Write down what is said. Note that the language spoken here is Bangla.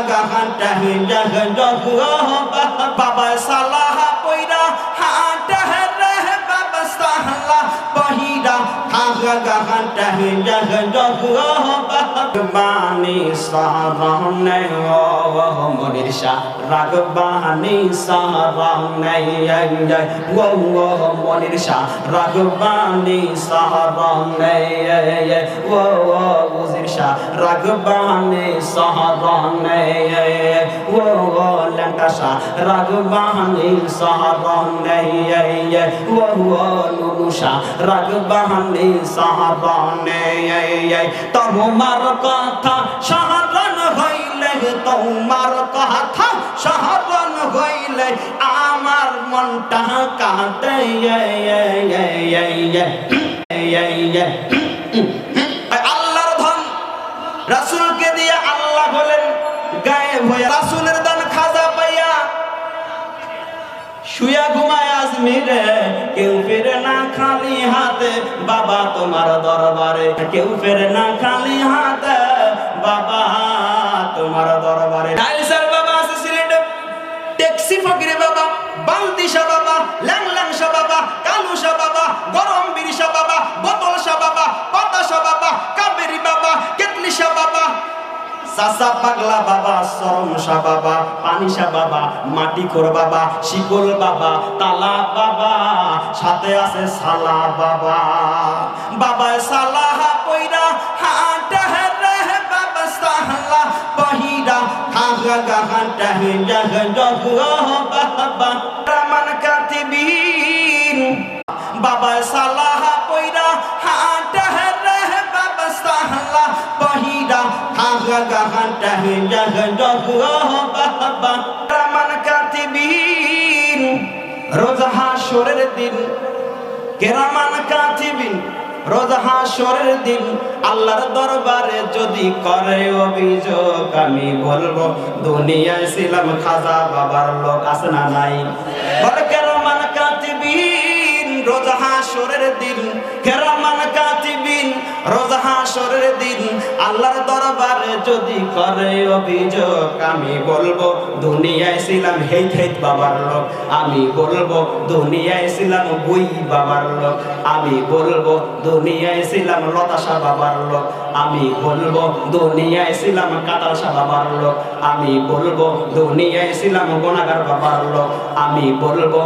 গাহানটা জগ জগ বাবা সালাহ পয়রা হাটা রে বাবা সালা পহিরা গাহানটা জগ জগ বানি সারনে ও মনির শাহ রাগবানি সারনে ও মনির শাহ রাগবানি সারনে ও উজির শাহ রাগবানি সারনে ও লঙ্কা শাহ রাগবানি সারনে ও নুনু শাহ রাগবানি সারনে তোমার কথা সাহারণ হইলে তোমার কথা সাহারণ হইলে আমার মনটা কাঁদে আল্লাহর ধন রাসূলকে দিয়ে আল্লাহ বলেন গায়েব হয়ে রাসূলের দান খাজা পাইয়া শুয়া ঘুমায় আজমিরে কেউ ফেরে না খালি হাতে বাবা তোমার দরবারে কেউ ফেরে না খালি হাতে বাবা তোমার দরবারে ডাইসার বাবা আছে সিলেটে ট্যাক্সি ফকিরে বাবা বালতি শাহ বাবা ল্যাংল্যাং শাহ বাবা কালু শাহ বাবা গরম বিড়ি শাহ বাবা বোতল শাহ বাবা পাতা শাহ বাবা কাবেরী বাবা কেতলি শাহ বাবা সাসা পাগলা বাবা সরম শাহ বাবা পানি শাহ বাবা মাটি খোর বাবা শিকল বাবা তালা বাবা সাথে আছে সালা বাবা বাবা সালাহ পয়রা হাটা রে বাবা সালা পহিরা গাহানটা জগ জগ বাবা রামান কাতিবিন বাবা সালাহ পয়রা হাটা রে বাবা সালা পহিরা গাহানটা জগ জগ বাবা রামান কাতিবিন রোজ হাসরের দিন কেরামান কাতিবিন রোজ হাসরের দিন আল্লাহর দরবারে যদি করে অভিযোগ আমি বলবো দুনিয়ায় ছিলাম খাজা বাবার লোক আছে না নাই বলে কেরামান কাতিবিন রোজ হাসরের দিন কেরামান কাতিবিন রোজ হাসরের দিন আল্লাহর দরবারে যদি করে অভিযোগ আমি বলবো দুনিয়ায় ছিলাম হেইত হেইত বাবার লোক আমি বলবো দুনিয়ায় ছিলাম বুই বাবার লোক আমি বলবো দুনিয়ায় ছিলাম লতাশা বাবার লোক আমি বলবো দুনিয়ায় ছিলাম কাতালশা বাবার লোক আমি বলবো দুনিয়ায় ছিলাম গোনাগার বাবার লোক আমি বলবো